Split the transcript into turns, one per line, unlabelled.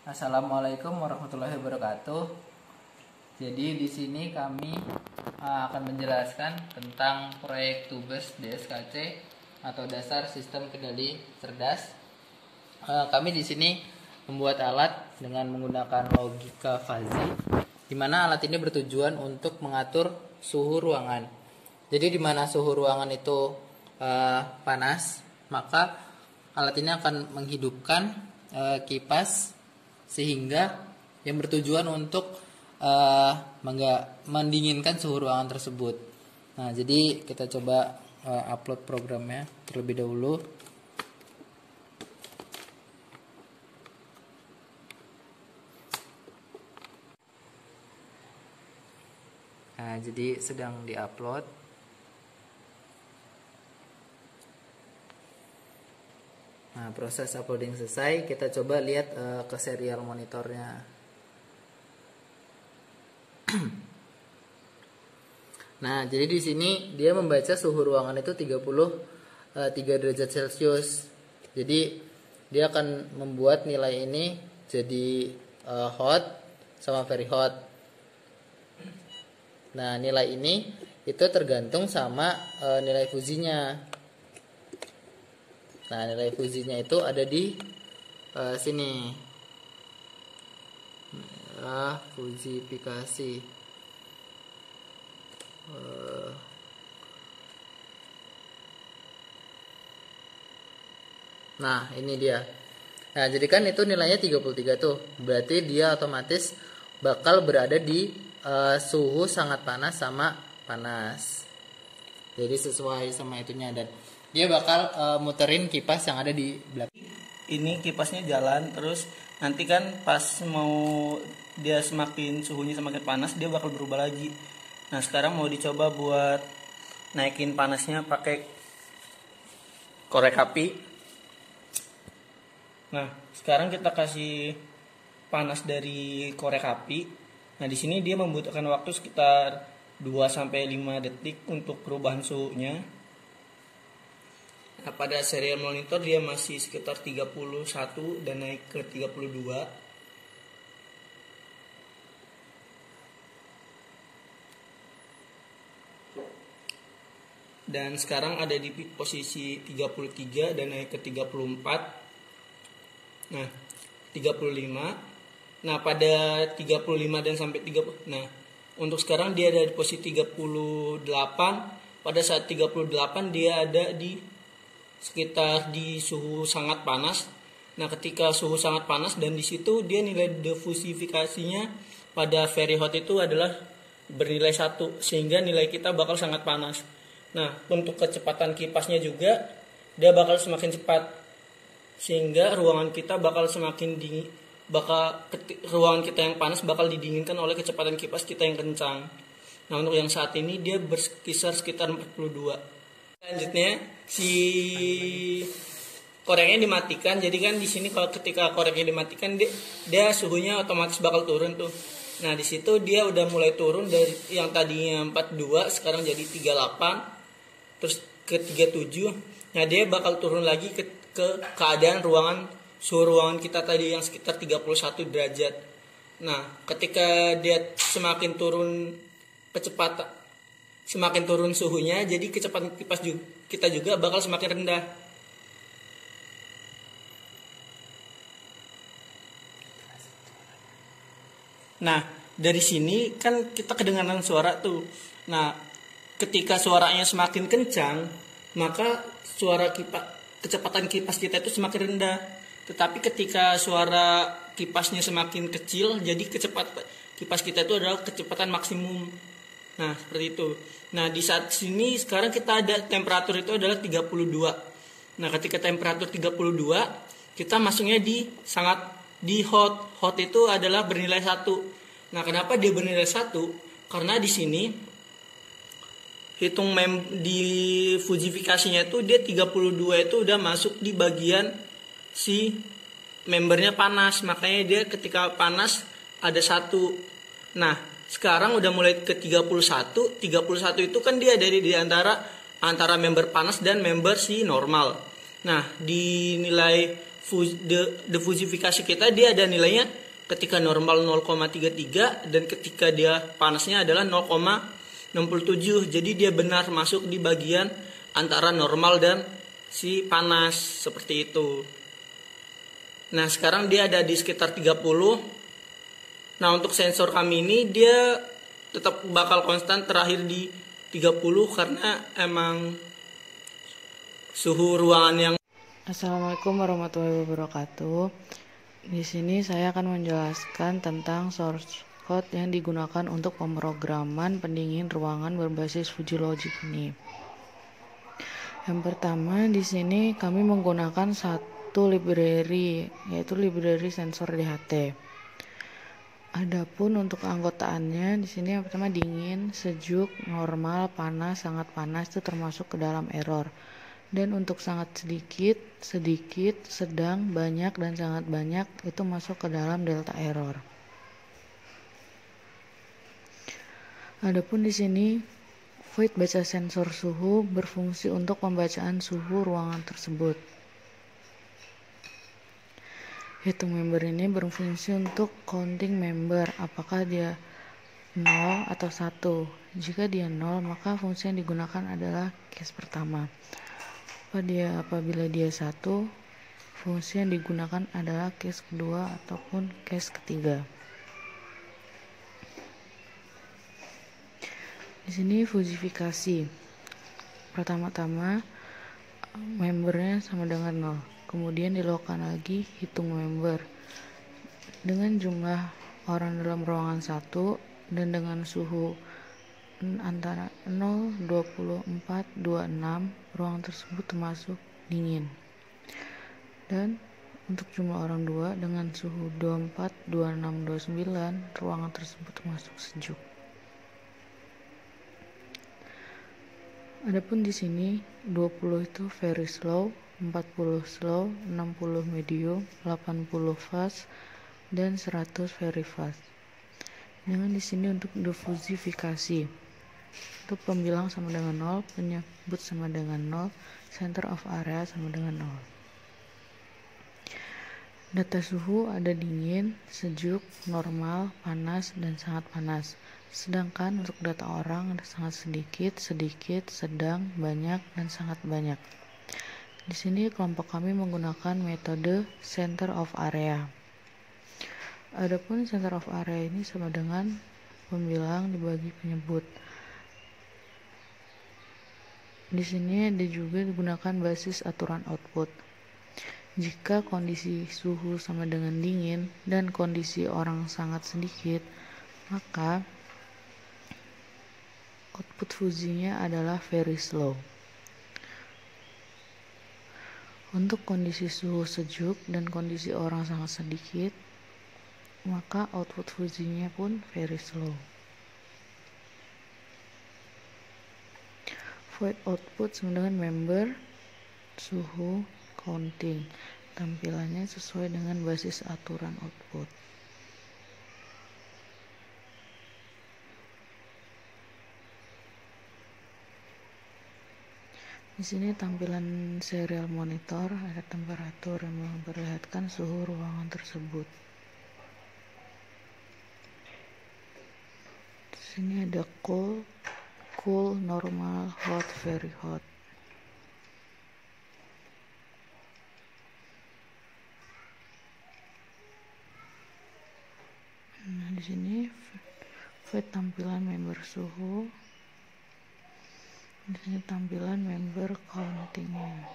Assalamualaikum warahmatullahi wabarakatuh. Jadi di sini kami akan menjelaskan tentang proyek Tubes DSKC atau Dasar Sistem Kendali Cerdas. Kami di sini membuat alat dengan menggunakan logika fuzzy, di mana alat ini bertujuan untuk mengatur suhu ruangan. Jadi di mana suhu ruangan itu panas, maka alat ini akan menghidupkan kipas sehingga yang bertujuan untuk mendinginkan suhu ruangan tersebut. Nah, jadi kita coba upload programnya terlebih dahulu. Nah, jadi sedang diupload. Nah, proses uploading selesai, kita coba lihat ke serial monitornya. Nah, jadi di sini dia membaca suhu ruangan itu 33 derajat Celcius. Jadi dia akan membuat nilai ini jadi hot sama very hot. Nah, nilai ini itu tergantung sama nilai fuzinya. Nah, nilai fuzinya itu ada di sini. Fuzifikasi. Nah, ini dia. Nah, jadi kan itu nilainya 33 tuh. Berarti dia otomatis bakal berada di suhu sangat panas sama panas. Jadi sesuai sama itunya, dan dia bakal muterin kipas yang ada di belakang.
Ini kipasnya jalan terus, nanti kan pas mau dia semakin suhunya semakin panas dia bakal berubah lagi. Nah, sekarang mau dicoba buat naikin panasnya pakai korek api. Nah, sekarang kita kasih panas dari korek api. Nah, di sini dia membutuhkan waktu sekitar 2-5 detik untuk perubahan suhunya. Nah, pada serial monitor dia masih sekitar 31 dan naik ke 32. Dan sekarang ada di posisi 33 dan naik ke 34. Nah, 35. Nah, pada 35 dan sampai 30. Nah, untuk sekarang dia ada di posisi 38. Pada saat 38 dia ada di sekitar di suhu sangat panas. Nah, ketika suhu sangat panas dan di situ dia nilai diffusifikasinya pada very hot itu adalah bernilai 1, sehingga nilai kita bakal sangat panas. Nah, untuk kecepatan kipasnya juga dia bakal semakin cepat, sehingga ruangan kita bakal semakin dingin, ruangan kita yang panas bakal didinginkan oleh kecepatan kipas kita yang kencang. Nah, untuk yang saat ini dia berkisar sekitar 42. Selanjutnya si koreknya dimatikan. Jadi kan di sini kalau ketika koreknya dimatikan dia suhunya otomatis bakal turun tuh. Nah, di situ dia udah mulai turun dari yang tadinya 42 sekarang jadi 38 terus ke 37. Nah, dia bakal turun lagi ke keadaan suhu ruangan kita tadi yang sekitar 31 derajat. Nah, ketika dia semakin turun semakin turun suhunya, jadi kecepatan kipas kita juga bakal semakin rendah. Nah, dari sini kan kita kedengaran suara tuh. Nah, ketika suaranya semakin kencang, maka kecepatan kipas kita itu semakin rendah. Tetapi ketika suara kipasnya semakin kecil, jadi kecepatan kipas kita itu adalah kecepatan maksimum. Nah, seperti itu. Nah, di saat sini sekarang kita ada temperatur itu adalah 32. Nah, ketika temperatur 32, kita masuknya di hot. Hot itu adalah bernilai 1. Nah, kenapa dia bernilai 1? Karena di sini di fuzifikasinya itu dia 32 itu udah masuk di bagian si membernya panas. Makanya dia ketika panas ada 1. Nah, sekarang udah mulai ke 31. 31 itu kan dia dari di antara member panas dan member si normal. Nah, di nilai defusifikasi kita dia ada nilainya ketika normal 0,33 dan ketika dia panasnya adalah 0,67. Jadi dia benar masuk di bagian antara normal dan si panas seperti itu. Nah, sekarang dia ada di sekitar 30. Nah, untuk sensor kami ini dia tetap bakal konstan terakhir di 30 karena emang suhu ruangan yang.
Assalamualaikum warahmatullahi wabarakatuh. Di sini saya akan menjelaskan tentang source code yang digunakan untuk pemrograman pendingin ruangan berbasis Fuji Logic ini. Yang pertama di sini kami menggunakan satu library, yaitu library sensor DHT. Adapun untuk anggotaannya di sini yang pertama dingin, sejuk, normal, panas, sangat panas itu termasuk ke dalam error. Dan untuk sangat sedikit, sedang, banyak, dan sangat banyak itu masuk ke dalam delta error. Adapun di sini void baca sensor suhu berfungsi untuk pembacaan suhu ruangan tersebut. Hitung member ini berfungsi untuk counting member, apakah dia 0 atau 1. Jika dia 0, maka fungsi yang digunakan adalah case pertama. Apabila dia 1, fungsi yang digunakan adalah case kedua ataupun case ketiga. Di sini fusifikasi. Pertama-tama membernya sama dengan 0. Kemudian dilakukan lagi hitung member dengan jumlah orang dalam ruangan 1 dan dengan suhu antara 0, 24, 26 ruangan tersebut termasuk dingin. Dan untuk jumlah orang 2 dengan suhu 24, 26, 29 ruangan tersebut termasuk sejuk. Adapun di sini 20 itu very slow, 40 slow, 60 medium, 80 fast, dan 100 very fast. Dengan di sini untuk defusifikasi. Untuk pembilang sama dengan 0, penyebut sama dengan 0, center of area sama dengan 0. Data suhu ada dingin, sejuk, normal, panas, dan sangat panas. Sedangkan untuk data orang ada sangat sedikit, sedang, banyak, dan sangat banyak. Di sini kelompok kami menggunakan metode center of area. Adapun center of area ini sama dengan pembilang dibagi penyebut. Di sini ada juga digunakan basis aturan output. Jika kondisi suhu sama dengan dingin dan kondisi orang sangat sedikit, maka output fusinya adalah very slow. Untuk kondisi suhu sejuk dan kondisi orang sangat sedikit, maka output fusinya pun very slow. Void output sama dengan member, suhu, counting. Tampilannya sesuai dengan basis aturan output. Di sini tampilan serial monitor, ada temperatur yang memperlihatkan suhu ruangan tersebut. Di sini ada cool, normal, hot, very hot. Nah, di sini void tampilan member suhu. Di sini tampilan member countingnya.